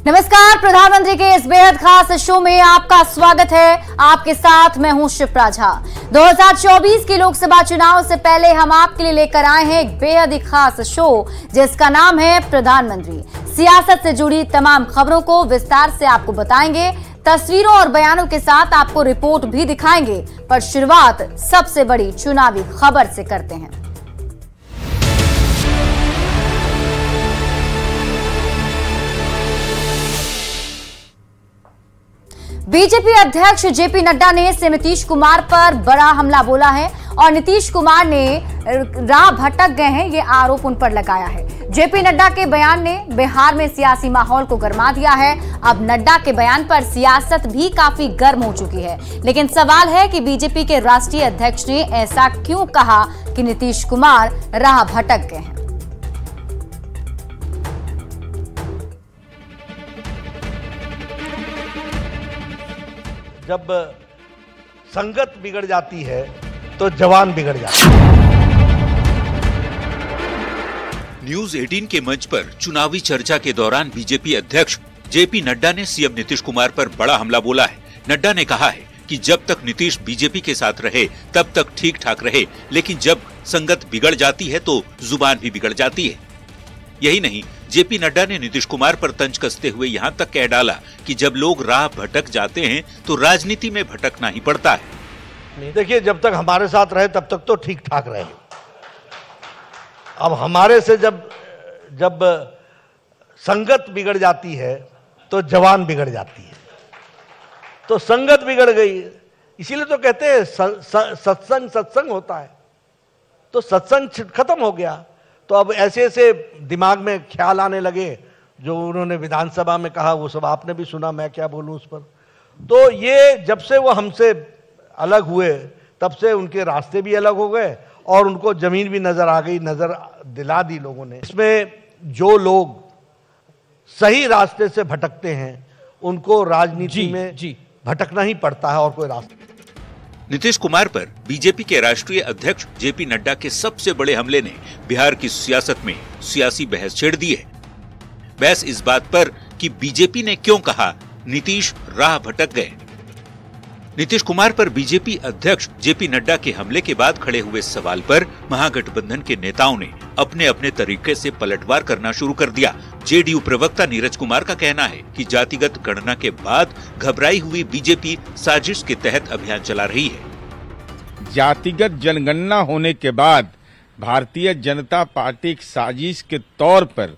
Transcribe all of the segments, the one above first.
नमस्कार, प्रधानमंत्री के इस बेहद खास शो में आपका स्वागत है। आपके साथ मैं हूं शिप्रा झा। 2024 के लोकसभा चुनाव से पहले हम आपके लिए लेकर आए हैं एक बेहद ही खास शो जिसका नाम है प्रधानमंत्री। सियासत से जुड़ी तमाम खबरों को विस्तार से आपको बताएंगे, तस्वीरों और बयानों के साथ आपको रिपोर्ट भी दिखाएंगे। पर शुरुआत सबसे बड़ी चुनावी खबर से करते हैं। बीजेपी अध्यक्ष जेपी नड्डा ने सीएम नीतीश कुमार पर बड़ा हमला बोला है और नीतीश कुमार ने राह भटक गए हैं, ये आरोप उन पर लगाया है। जेपी नड्डा के बयान ने बिहार में सियासी माहौल को गरमा दिया है। अब नड्डा के बयान पर सियासत भी काफी गर्म हो चुकी है, लेकिन सवाल है कि बीजेपी के राष्ट्रीय अध्यक्ष ने ऐसा क्यों कहा कि नीतीश कुमार राह भटक गए हैं। जब संगत बिगड़ जाती है तो जवान बिगड़ जाता है। न्यूज 18 के मंच पर चुनावी चर्चा के दौरान बीजेपी अध्यक्ष जेपी नड्डा ने सीएम नीतीश कुमार पर बड़ा हमला बोला है। नड्डा ने कहा है कि जब तक नीतीश बीजेपी के साथ रहे तब तक ठीक ठाक रहे, लेकिन जब संगत बिगड़ जाती है तो जुबान भी बिगड़ जाती है। यही नहीं, जेपी नड्डा ने नीतीश कुमार पर तंज कसते हुए यहाँ तक कह डाला कि जब लोग राह भटक जाते हैं तो राजनीति में भटकना ही पड़ता है। देखिए, जब तक हमारे साथ रहे तब तक तो ठीक ठाक रहे। अब हमारे से जब संगत बिगड़ जाती है तो जवान बिगड़ जाती है। तो संगत बिगड़ गई, इसीलिए तो कहते हैं सत्संग होता है। तो सत्संग खत्म हो गया, तो अब ऐसे ऐसे दिमाग में ख्याल आने लगे जो उन्होंने विधानसभा में कहा, वो सब आपने भी सुना, मैं क्या बोलूं उस पर। तो ये जब से वो हमसे अलग हुए तब से उनके रास्ते भी अलग हो गए और उनको जमीन भी नजर आ गई, नजर दिला दी लोगों ने। इसमें जो लोग सही रास्ते से भटकते हैं उनको राजनीति में भटकना ही पड़ता है और कोई रास्ता। नीतीश कुमार पर बीजेपी के राष्ट्रीय अध्यक्ष जेपी नड्डा के सबसे बड़े हमले ने बिहार की सियासत में सियासी बहस छेड़ दी है। बहस इस बात पर कि बीजेपी ने क्यों कहा नीतीश राह भटक गए। नीतीश कुमार पर बीजेपी अध्यक्ष जेपी नड्डा के हमले के बाद खड़े हुए सवाल पर महागठबंधन के नेताओं ने अपने अपने तरीके से पलटवार करना शुरू कर दिया। जेडीयू प्रवक्ता नीरज कुमार का कहना है कि जातिगत गणना के बाद घबराई हुई बीजेपी साजिश के तहत अभियान चला रही है। जातिगत जनगणना होने के बाद भारतीय जनता पार्टी एक साजिश के तौर पर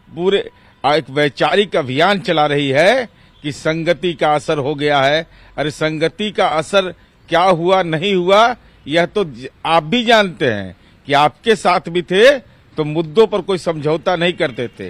पूरे एक वैचारिक अभियान चला रही है कि संगति का असर हो गया है। अरे संगति का असर क्या हुआ नहीं हुआ यह तो आप भी जानते हैं कि आपके साथ भी थे तो मुद्दों पर कोई समझौता नहीं करते थे।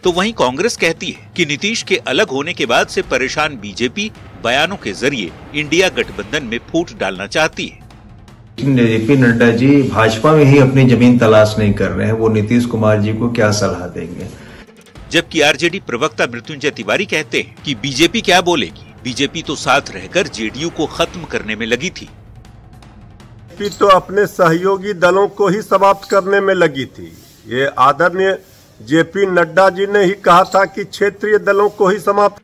तो वहीं कांग्रेस कहती है कि नीतीश के अलग होने के बाद से परेशान बीजेपी बयानों के जरिए इंडिया गठबंधन में फूट डालना चाहती है। जेपी नड्डा जी भाजपा में ही अपनी जमीन तलाश नहीं कर रहे हैं, वो नीतीश कुमार जी को क्या सलाह देंगे। जबकि आरजेडी प्रवक्ता मृत्युंजय तिवारी कहते हैं कि बीजेपी क्या बोलेगी, बीजेपी तो साथ रहकर जेडीयू को खत्म करने में लगी थी। बीजेपी तो अपने सहयोगी दलों को ही समाप्त करने में लगी थी। ये आदरणीय जेपी नड्डा जी ने ही कहा था कि क्षेत्रीय दलों को ही समाप्त।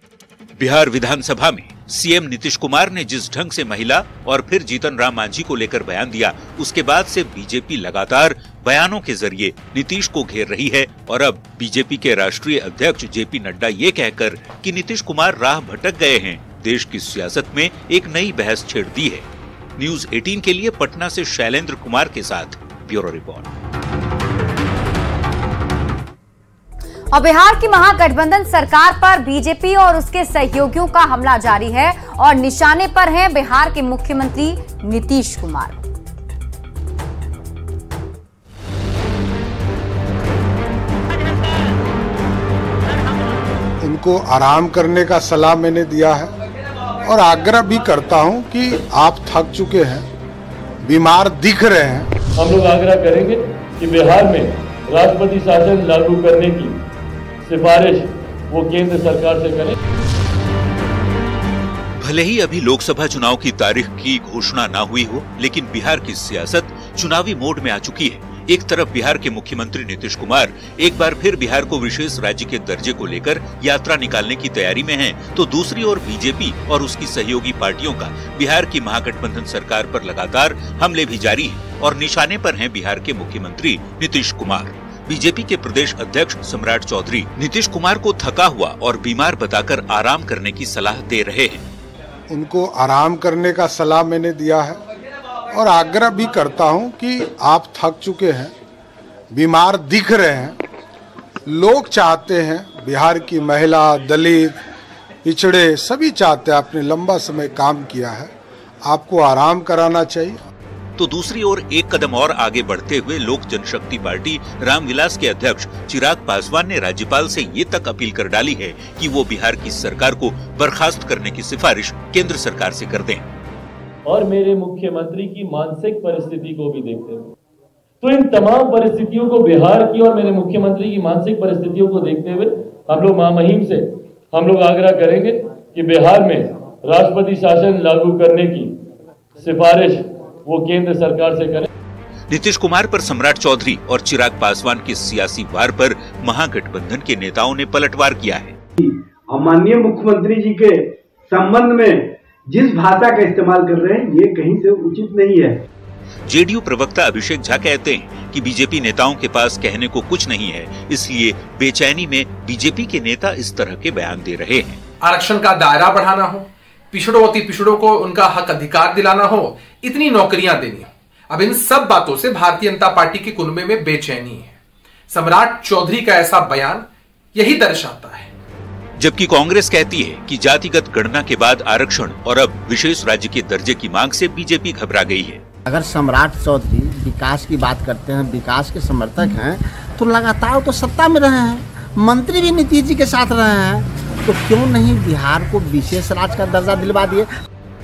बिहार विधानसभा में सीएम नीतीश कुमार ने जिस ढंग से महिला और फिर जीतन राम मांझी को लेकर बयान दिया, उसके बाद से बीजेपी लगातार बयानों के जरिए नीतीश को घेर रही है। और अब बीजेपी के राष्ट्रीय अध्यक्ष जेपी नड्डा ये कहकर कि नीतीश कुमार राह भटक गए हैं, देश की सियासत में एक नई बहस छेड़ दी है। न्यूज 18 के लिए पटना से शैलेंद्र कुमार के साथ ब्यूरो रिपोर्ट। और बिहार की महागठबंधन सरकार पर बीजेपी और उसके सहयोगियों का हमला जारी है और निशाने पर हैं बिहार के मुख्यमंत्री नीतीश कुमार। इनको आराम करने का सलाह मैंने दिया है और आग्रह भी करता हूं कि आप थक चुके हैं, बीमार दिख रहे हैं। हम लोग आग्रह करेंगे कि बिहार में राष्ट्रपति शासन लागू करने की सिफारिश वो केंद्र सरकार से करें। भले ही अभी लोकसभा चुनाव की तारीख की घोषणा ना हुई हो, लेकिन बिहार की सियासत चुनावी मोड में आ चुकी है। एक तरफ बिहार के मुख्यमंत्री नीतीश कुमार एक बार फिर बिहार को विशेष राज्य के दर्जे को लेकर यात्रा निकालने की तैयारी में हैं, तो दूसरी ओर बीजेपी और उसकी सहयोगी पार्टियों का बिहार की महागठबंधन सरकार पर लगातार हमले भी जारी हैं और निशाने पर हैं बिहार के मुख्यमंत्री नीतीश कुमार। बीजेपी के प्रदेश अध्यक्ष सम्राट चौधरी नीतीश कुमार को थका हुआ और बीमार बताकर आराम करने की सलाह दे रहे हैं। उनको आराम करने का सलाह मैंने दिया है और आग्रह भी करता हूं कि आप थक चुके हैं, बीमार दिख रहे हैं। लोग चाहते हैं, बिहार की महिला, दलित, पिछड़े सभी चाहते हैं, आपने लंबा समय काम किया है, आपको आराम कराना चाहिए। तो दूसरी ओर एक कदम और आगे बढ़ते हुए लोक जनशक्ति पार्टी रामविलास के अध्यक्ष चिराग पासवान ने राज्यपाल से ये तक अपील कर डाली है कि वो बिहार की सरकार को बर्खास्त करने की सिफारिश केंद्र सरकार से कर दें। और मेरे मुख्यमंत्री की मानसिक परिस्थिति को भी देखते हुए, तो इन तमाम परिस्थितियों को, बिहार की और मेरे मुख्यमंत्री की मानसिक परिस्थितियों को देखते हुए हम लोग महामहिम से हम लोग आग्रह करेंगे कि बिहार में राष्ट्रपति शासन लागू करने की सिफारिश वो केंद्र सरकार से करें। नीतीश कुमार पर सम्राट चौधरी और चिराग पासवान के सियासी वार पर महागठबंधन के नेताओं ने पलटवार किया है। माननीय मुख्यमंत्री जी के संबंध में जिस भाषा का इस्तेमाल कर रहे हैं, ये कहीं से उचित नहीं है। जेडीयू प्रवक्ता अभिषेक झा कहते हैं कि बीजेपी नेताओं के पास कहने को कुछ नहीं है, इसलिए बेचैनी में बीजेपी के नेता इस तरह के बयान दे रहे हैं। आरक्षण का दायरा बढ़ाना हो, पिछड़ों को उनका हक अधिकार दिलाना हो, इतनी नौकरियां देनी हो, अब इन सब बातों से भारतीय जनता पार्टी के कुनबे में बेचैनी है। सम्राट चौधरी का ऐसा बयान यही दर्शाता है। जबकि कांग्रेस कहती है कि जातिगत गणना के बाद आरक्षण और अब विशेष राज्य के दर्जे की मांग से बीजेपी घबरा गई है। अगर सम्राट चौधरी विकास की बात करते हैं, विकास के समर्थक हैं, तो लगातार तो सत्ता में रहे हैं, मंत्री भी नीतीश जी के साथ रहे हैं, तो क्यों नहीं बिहार को विशेष राज्य का दर्जा दिलवा दिए।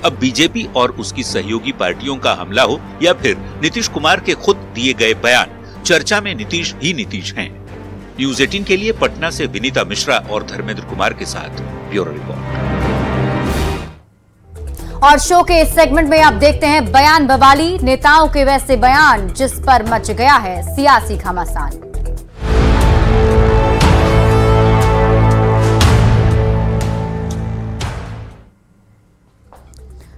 अब बीजेपी और उसकी सहयोगी पार्टियों का हमला हो या फिर नीतीश कुमार के खुद दिए गए बयान, चर्चा में नीतीश ही नीतीश हैं। न्यूज़ 18 के लिए पटना से विनीता मिश्रा और धर्मेंद्र कुमार के साथ ब्यूरो रिपोर्ट। और शो के इस सेगमेंट में आप देखते हैं बयान बवाली, नेताओं के वैसे बयान जिस पर मच गया है सियासी घमासान।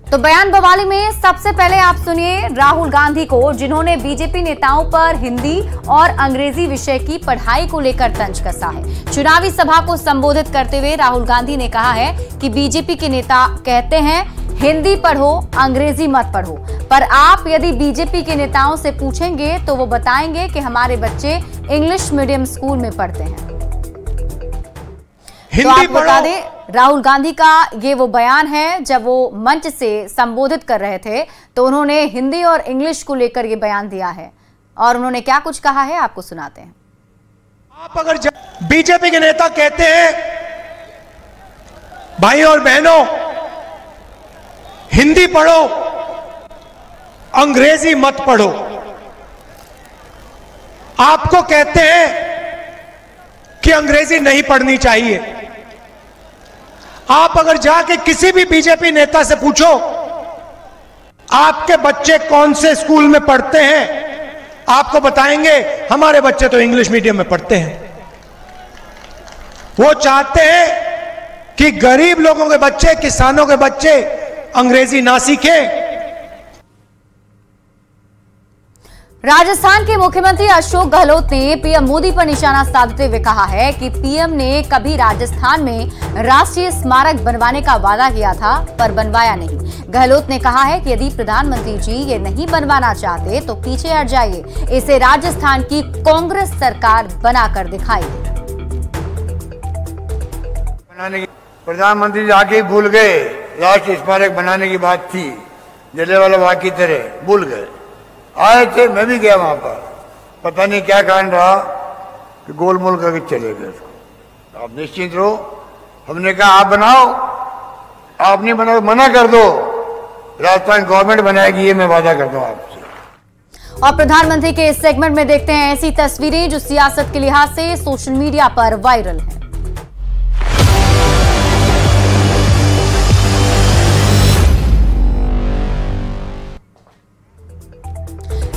तो बयान बवाली में सबसे पहले आप सुनिए राहुल गांधी को, जिन्होंने बीजेपी नेताओं पर हिंदी और अंग्रेजी विषय की पढ़ाई को लेकर तंज कसा है। चुनावी सभा को संबोधित करते हुए राहुल गांधी ने कहा है कि बीजेपी के नेता कहते हैं हिंदी पढ़ो, अंग्रेजी मत पढ़ो, पर आप यदि बीजेपी के नेताओं से पूछेंगे तो वो बताएंगे कि हमारे बच्चे इंग्लिश मीडियम स्कूल में पढ़ते हैं। तो आप बता दें, राहुल गांधी का ये वो बयान है जब वो मंच से संबोधित कर रहे थे, तो उन्होंने हिंदी और इंग्लिश को लेकर ये बयान दिया है और उन्होंने क्या कुछ कहा है आपको सुनाते हैं। आप अगर बीजेपी के नेता कहते हैं भाई और बहनों हिंदी पढ़ो, अंग्रेजी मत पढ़ो, आपको कहते हैं कि अंग्रेजी नहीं पढ़नी चाहिए, आप अगर जाके किसी भी बीजेपी नेता से पूछो आपके बच्चे कौन से स्कूल में पढ़ते हैं, आपको बताएंगे हमारे बच्चे तो इंग्लिश मीडियम में पढ़ते हैं। वो चाहते हैं कि गरीब लोगों के बच्चे, किसानों के बच्चे अंग्रेजी ना सीखें। राजस्थान के मुख्यमंत्री अशोक गहलोत ने पीएम मोदी पर निशाना साधते हुए कहा है कि पीएम ने कभी राजस्थान में राष्ट्रीय स्मारक बनवाने का वादा किया था पर बनवाया नहीं। गहलोत ने कहा है कि यदि प्रधानमंत्री जी ये नहीं बनवाना चाहते तो पीछे हट जाइए, इसे राजस्थान की कांग्रेस सरकार बनाकर दिखाएगी। प्रधानमंत्री जी आके भूल गए, राष्ट्रीय स्मारक बनाने की बात थी, जलियांवाला बाग की तरह भूल गए। आए थे, मैं भी गया वहां पर, पता नहीं क्या कारण रहा कि गोलमोल करके चले गए। आप निश्चिंत रहो, हमने कहा आप बनाओ, आप नहीं बनाओ मना कर दो, राजस्थान गवर्नमेंट बनाएगी, ये मैं वादा करता हूं आपसे। और प्रधानमंत्री के इस सेगमेंट में देखते हैं ऐसी तस्वीरें जो सियासत के लिहाज से सोशल मीडिया पर वायरल है।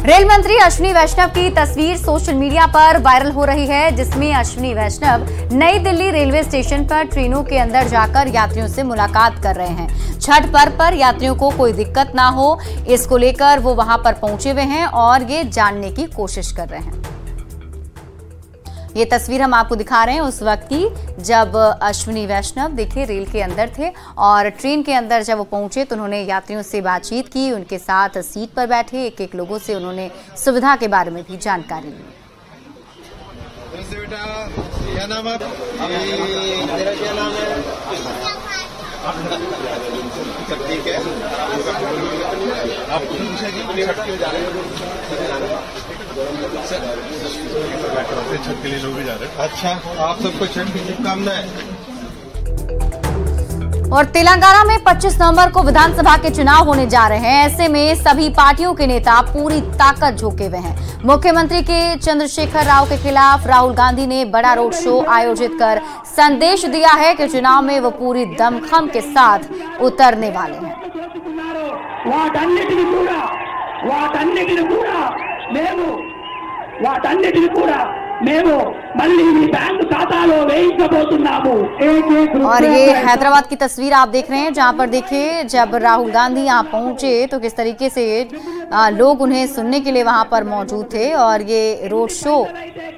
रेल मंत्री अश्विनी वैष्णव की तस्वीर सोशल मीडिया पर वायरल हो रही है, जिसमें अश्विनी वैष्णव नई दिल्ली रेलवे स्टेशन पर ट्रेनों के अंदर जाकर यात्रियों से मुलाकात कर रहे हैं। छठ पर्व पर यात्रियों को कोई दिक्कत ना हो, इसको लेकर वो वहां पर पहुंचे हुए हैं और ये जानने की कोशिश कर रहे हैं। ये तस्वीर हम आपको दिखा रहे हैं उस वक्त की जब अश्विनी वैष्णव देखिए रेल के अंदर थे और ट्रेन के अंदर जब वो पहुंचे तो उन्होंने यात्रियों से बातचीत की, उनके साथ सीट पर बैठे एक एक लोगों से उन्होंने सुविधा के बारे में भी जानकारी ली। क्या नाम है? तेरा क्या नाम है? ठीक है। आप छठ के लिए लोग भी जा रहे हैं। अच्छा, आप सबको छठ की शुभकामनाएं। और तेलंगाना में 25 नवंबर को विधानसभा के चुनाव होने जा रहे हैं। ऐसे में सभी पार्टियों के नेता पूरी ताकत झोंके हुए हैं। मुख्यमंत्री के चंद्रशेखर राव के खिलाफ राहुल गांधी ने बड़ा रोड शो आयोजित कर संदेश दिया है कि चुनाव में वो पूरी दमखम के साथ उतरने वाले हैं। और ये हैदराबाद की तस्वीर आप देख रहे हैं, जहां पर देखिए जब राहुल गांधी यहां पहुंचे तो किस तरीके से लोग उन्हें सुनने के लिए वहां पर मौजूद थे और ये रोड शो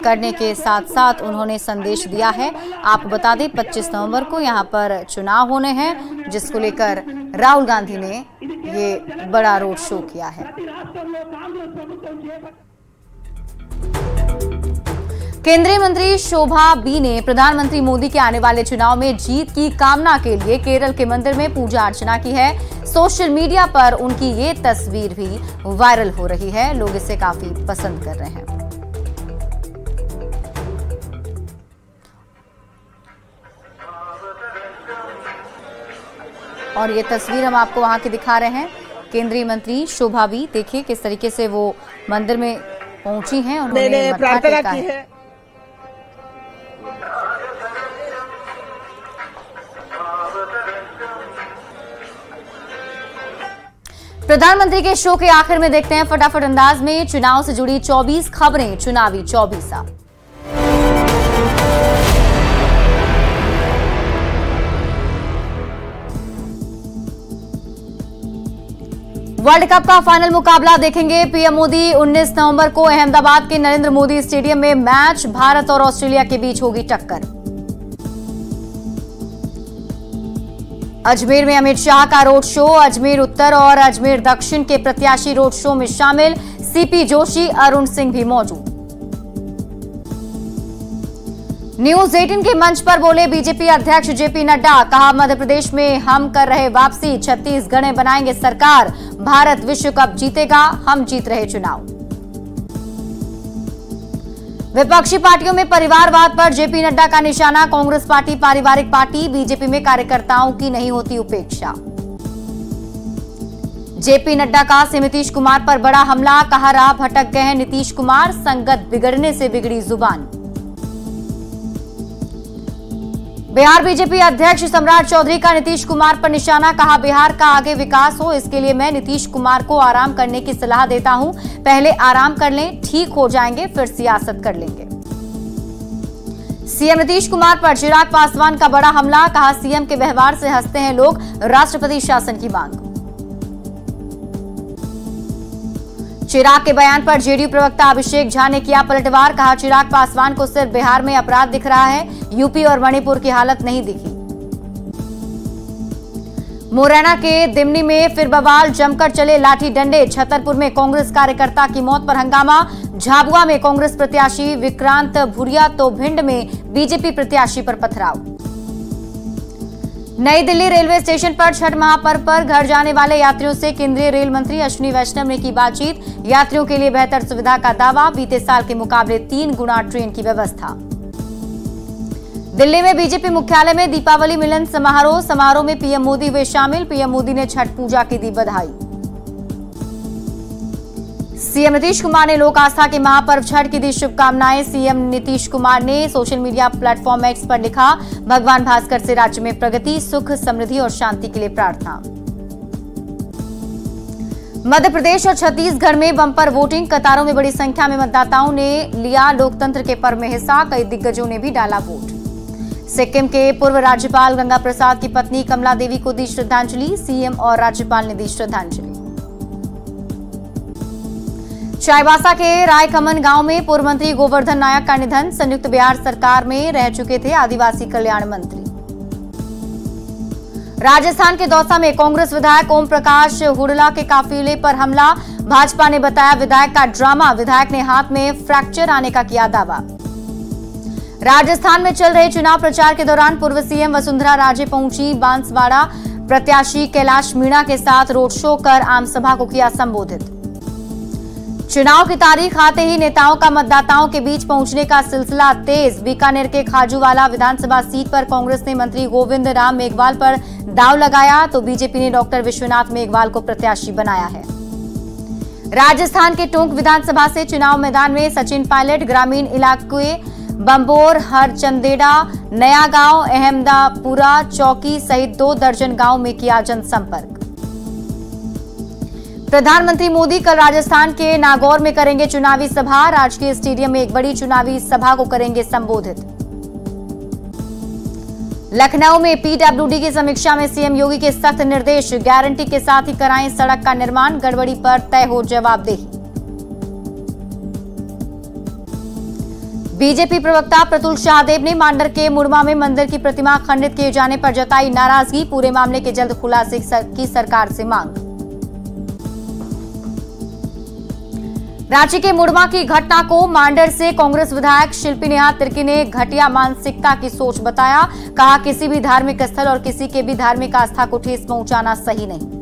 करने के साथ साथ उन्होंने संदेश दिया है। आपको बता दें 25 नवंबर को यहां पर चुनाव होने हैं, जिसको लेकर राहुल गांधी ने ये बड़ा रोड शो किया है। केंद्रीय मंत्री शोभा बी ने प्रधानमंत्री मोदी के आने वाले चुनाव में जीत की कामना के लिए केरल के मंदिर में पूजा अर्चना की है। सोशल मीडिया पर उनकी ये तस्वीर भी वायरल हो रही है, लोग इसे काफी पसंद कर रहे हैं। और ये तस्वीर हम आपको वहां की दिखा रहे हैं। केंद्रीय मंत्री शोभा बी देखिए किस तरीके से वो मंदिर में पहुंची हैं, उन्होंने प्रार्थना की है। प्रधानमंत्री के शो के आखिर में देखते हैं फटाफट अंदाज में चुनाव से जुड़ी 24 खबरें, चुनावी 24। वर्ल्ड कप का फाइनल मुकाबला देखेंगे पीएम मोदी। 19 नवंबर को अहमदाबाद के नरेंद्र मोदी स्टेडियम में मैच, भारत और ऑस्ट्रेलिया के बीच होगी टक्कर। अजमेर में अमित शाह का रोड शो, अजमेर उत्तर और अजमेर दक्षिण के प्रत्याशी रोड शो में शामिल। सीपी जोशी, अरुण सिंह भी मौजूद। न्यूज 18 के मंच पर बोले बीजेपी अध्यक्ष जेपी नड्डा, कहा मध्य प्रदेश में हम कर रहे वापसी, छत्तीसगढ़ में बनाएंगे सरकार, भारत विश्व कप जीतेगा, हम जीत रहे चुनाव। विपक्षी पार्टियों में परिवारवाद पर जेपी नड्डा का निशाना, कांग्रेस पार्टी पारिवारिक पार्टी, बीजेपी में कार्यकर्ताओं की नहीं होती उपेक्षा। जेपी नड्डा का से नीतीश कुमार पर बड़ा हमला, कहा राह भटक गए हैं नीतीश कुमार, संगत बिगड़ने से बिगड़ी जुबान। बिहार बीजेपी अध्यक्ष सम्राट चौधरी का नीतीश कुमार पर निशाना, कहा बिहार का आगे विकास हो इसके लिए मैं नीतीश कुमार को आराम करने की सलाह देता हूं, पहले आराम कर लें, ठीक हो जाएंगे फिर सियासत कर लेंगे। सीएम नीतीश कुमार पर चिराग पासवान का बड़ा हमला, कहा सीएम के व्यवहार से हंसते हैं लोग, राष्ट्रपति शासन की मांग। चिराग के बयान पर जेडीयू प्रवक्ता अभिषेक झा ने किया पलटवार, कहा चिराग पासवान को सिर्फ बिहार में अपराध दिख रहा है, यूपी और मणिपुर की हालत नहीं दिखी। मुरैना के दिमनी में फिर बवाल, जमकर चले लाठी डंडे, छतरपुर में कांग्रेस कार्यकर्ता की मौत पर हंगामा, झाबुआ में कांग्रेस प्रत्याशी विक्रांत भुरिया तो भिंड में बीजेपी प्रत्याशी पर पथराव। नई दिल्ली रेलवे स्टेशन पर छठ महापर्व पर घर जाने वाले यात्रियों से केंद्रीय रेल मंत्री अश्विनी वैष्णव ने की बातचीत, यात्रियों के लिए बेहतर सुविधा का दावा, बीते साल के मुकाबले 3 गुना ट्रेन की व्यवस्था। दिल्ली में बीजेपी मुख्यालय में दीपावली मिलन समारोह में पीएम मोदी हुए शामिल, पीएम मोदी ने छठ पूजा की दी बधाई। सीएम नीतीश कुमार ने लोक आस्था के महापर्व छठ की दी शुभकामनाएं, सीएम नीतीश कुमार ने सोशल मीडिया प्लेटफॉर्म एक्स पर लिखा, भगवान भास्कर से राज्य में प्रगति, सुख, समृद्धि और शांति के लिए प्रार्थना। मध्य प्रदेश और छत्तीसगढ़ में बम्पर वोटिंग, कतारों में बड़ी संख्या में मतदाताओं ने लिया लोकतंत्र के पर्व में हिस्सा, कई दिग्गजों ने भी डाला वोट। सिक्किम के पूर्व राज्यपाल गंगा प्रसाद की पत्नी कमला देवी को दी श्रद्धांजलि, सीएम और राज्यपाल ने दी श्रद्धांजलि। चाईबासा के रायकमन गांव में पूर्व मंत्री गोवर्धन नायक का निधन, संयुक्त बिहार सरकार में रह चुके थे आदिवासी कल्याण मंत्री। राजस्थान के दौसा में कांग्रेस विधायक ओम प्रकाश हुडला के काफिले पर हमला, भाजपा ने बताया विधायक का ड्रामा, विधायक ने हाथ में फ्रैक्चर आने का किया दावा। राजस्थान में चल रहे चुनाव प्रचार के दौरान पूर्व सीएम वसुंधरा राजे पहुंची बांसवाड़ा, प्रत्याशी कैलाश मीणा के साथ रोड शो कर आमसभा को किया संबोधित। चुनाव की तारीख आते ही नेताओं का मतदाताओं के बीच पहुंचने का सिलसिला तेज, बीकानेर के खाजूवाला विधानसभा सीट पर कांग्रेस ने मंत्री गोविंद राम मेघवाल पर दांव लगाया, तो बीजेपी ने डॉक्टर विश्वनाथ मेघवाल को प्रत्याशी बनाया है। राजस्थान के टोंक विधानसभा से चुनाव मैदान में सचिन पायलट, ग्रामीण इलाके बंबोर, हरचंदेड़ा, नया गांव, अहमदापुरा चौकी सहित 2 दर्जन गांव में किया जनसंपर्क। प्रधानमंत्री मोदी कल राजस्थान के नागौर में करेंगे चुनावी सभा, राजकीय स्टेडियम में एक बड़ी चुनावी सभा को करेंगे संबोधित। लखनऊ में पीडब्ल्यूडी की समीक्षा में सीएम योगी के सख्त निर्देश, गारंटी के साथ ही कराएं सड़क का निर्माण, गड़बड़ी पर तय हो जवाबदेही। बीजेपी प्रवक्ता प्रतुल शाहदेव ने मांडर के मुड़मा में मंदिर की प्रतिमा खंडित किए जाने पर जताई नाराजगी, पूरे मामले के जल्द खुलासे की सरकार से मांग। रांची के मुड़मा की घटना को मांडर से कांग्रेस विधायक शिल्पी नेहा तिर्की ने घटिया मानसिकता की सोच बताया, कहा किसी भी धार्मिक स्थल और किसी के भी धार्मिक आस्था को ठेस पहुंचाना सही नहीं।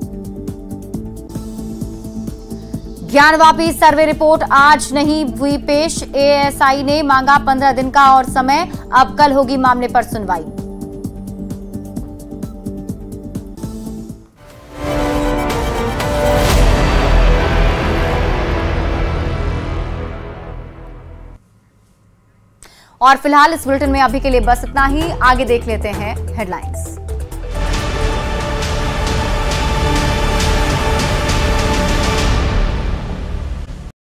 ज्ञानवापी सर्वे रिपोर्ट आज नहीं हुई पेश, एएसआई ने मांगा 15 दिन का और समय, अब कल होगी मामले पर सुनवाई। और फिलहाल इस बुलेटिन में अभी के लिए बस इतना ही, आगे देख लेते हैं हेडलाइंस।